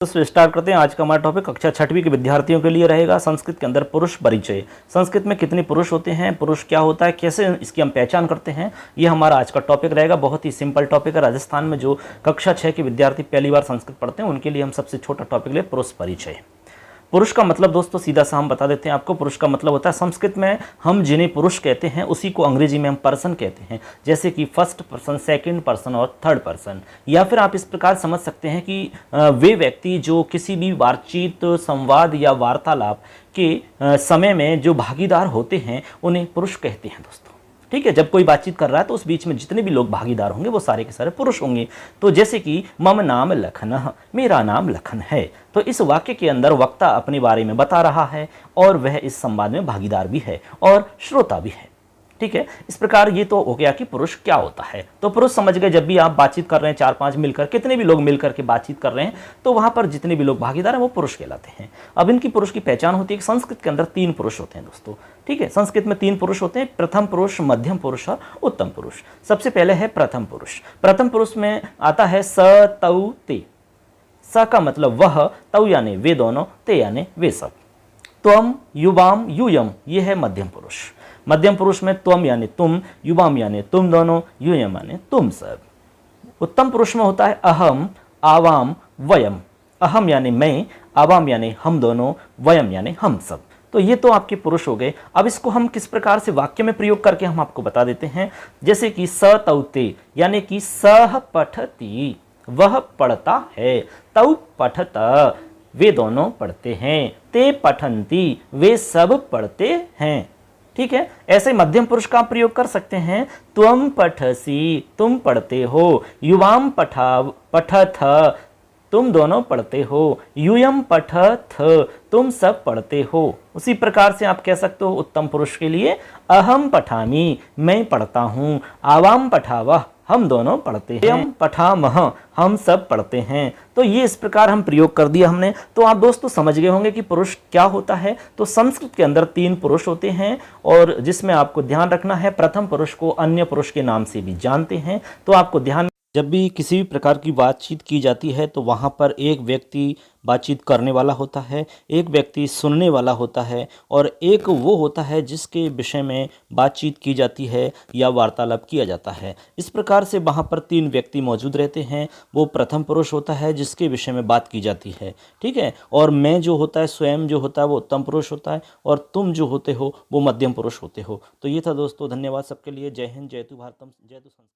दोस्तों स्टार्ट करते हैं। आज का हमारा टॉपिक कक्षा छठवीं के विद्यार्थियों के लिए रहेगा संस्कृत के अंदर पुरुष परिचय। संस्कृत में कितने पुरुष होते हैं, पुरुष क्या होता है, कैसे इसकी हम पहचान करते हैं, ये हमारा आज का टॉपिक रहेगा। बहुत ही सिंपल टॉपिक है। राजस्थान में जो कक्षा 6 के विद्यार्थी पहली बार संस्कृत पढ़ते हैं उनके लिए हम सबसे छोटा टॉपिक ले पुरुष परिचय। पुरुष का मतलब दोस्तों सीधा सा हम बता देते हैं आपको। पुरुष का मतलब होता है, संस्कृत में हम जिन्हें पुरुष कहते हैं उसी को अंग्रेजी में हम पर्सन कहते हैं, जैसे कि फर्स्ट पर्सन, सेकंड पर्सन और थर्ड पर्सन। या फिर आप इस प्रकार समझ सकते हैं कि वे व्यक्ति जो किसी भी बातचीत, संवाद या वार्तालाप के समय में जो भागीदार होते हैं उन्हें पुरुष कहते हैं दोस्तों। ठीक है, जब कोई बातचीत कर रहा है तो उस बीच में जितने भी लोग भागीदार होंगे वो सारे के सारे पुरुष होंगे। तो जैसे कि मम नाम लखन, मेरा नाम लखन है, तो इस वाक्य के अंदर वक्ता अपने बारे में बता रहा है और वह इस संवाद में भागीदार भी है और श्रोता भी है। ठीक है, इस प्रकार ये तो हो गया कि पुरुष क्या होता है। तो पुरुष समझ गए, जब भी आप बातचीत कर रहे हैं 4-5 मिलकर, कितने भी लोग मिलकर के बातचीत कर रहे हैं तो वहां पर जितने भी लोग भागीदार हैं वो पुरुष कहलाते हैं। अब इनकी पुरुष की पहचान होती है कि संस्कृत के अंदर 3 पुरुष होते हैं दोस्तों। ठीक है, संस्कृत में 3 पुरुष होते हैं, प्रथम पुरुष, मध्यम पुरुष और उत्तम पुरुष। सबसे पहले है प्रथम पुरुष। प्रथम पुरुष में आता है स, तौ, ते। स का मतलब वह, तौ यानी वे दोनों, ते यानी वे सब। त्वम, युवाम, यूयम, ये है मध्यम पुरुष। मध्यम पुरुष में त्वम यानी तुम, युवाम यानी तुम दोनों, यूयम यानी तुम सब। उत्तम पुरुष में होता है अहम, आवाम, वयम। अहम यानी मैं, आवाम यानी हम दोनों, वयम यानी हम सब। तो ये तो आपके पुरुष हो गए। अब इसको हम किस प्रकार से वाक्य में प्रयोग करके हम आपको बता देते हैं। जैसे कि स तौ ते, यानी कि सह पठती, वह पढ़ता है, तौ पठत, वे दोनों पढ़ते हैं, ते पठन्ति, वे सब पढ़ते हैं। ठीक है, ऐसे मध्यम पुरुष का आप प्रयोग कर सकते हैं। त्वम पठसी, तुम पढ़ते हो, युवाम पठथ, तुम दोनों पढ़ते हो, यूयम पठथ, तुम सब पढ़ते हो। उसी प्रकार से आप कह सकते हो उत्तम पुरुष के लिए अहम पठामी, मैं पढ़ता हूँ, आवाम पठावह, हम दोनों पढ़ते हैं, हम पठामह, हम सब पढ़ते हैं। तो ये इस प्रकार हम प्रयोग कर दिया हमने। तो आप दोस्तों समझ गए होंगे कि पुरुष क्या होता है। तो संस्कृत के अंदर 3 पुरुष होते हैं और जिसमें आपको ध्यान रखना है, प्रथम पुरुष को अन्य पुरुष के नाम से भी जानते हैं। तो आपको ध्यान, जब भी किसी भी प्रकार की बातचीत की जाती है तो वहाँ पर एक व्यक्ति बातचीत करने वाला होता है, एक व्यक्ति सुनने वाला होता है और एक वो होता है जिसके विषय में बातचीत की जाती है या वार्तालाप किया जाता है। इस प्रकार से वहाँ पर 3 व्यक्ति मौजूद रहते हैं। वो प्रथम पुरुष होता है जिसके विषय में बात की जाती है। ठीक है, और मैं जो होता है, स्वयं जो होता है वो उत्तम पुरुष होता है और तुम जो होते हो वो मध्यम पुरुष होते हो। तो ये था दोस्तों। धन्यवाद सबके लिए। जय हिंद, जय तु भारतम, जय तु संस्कृत।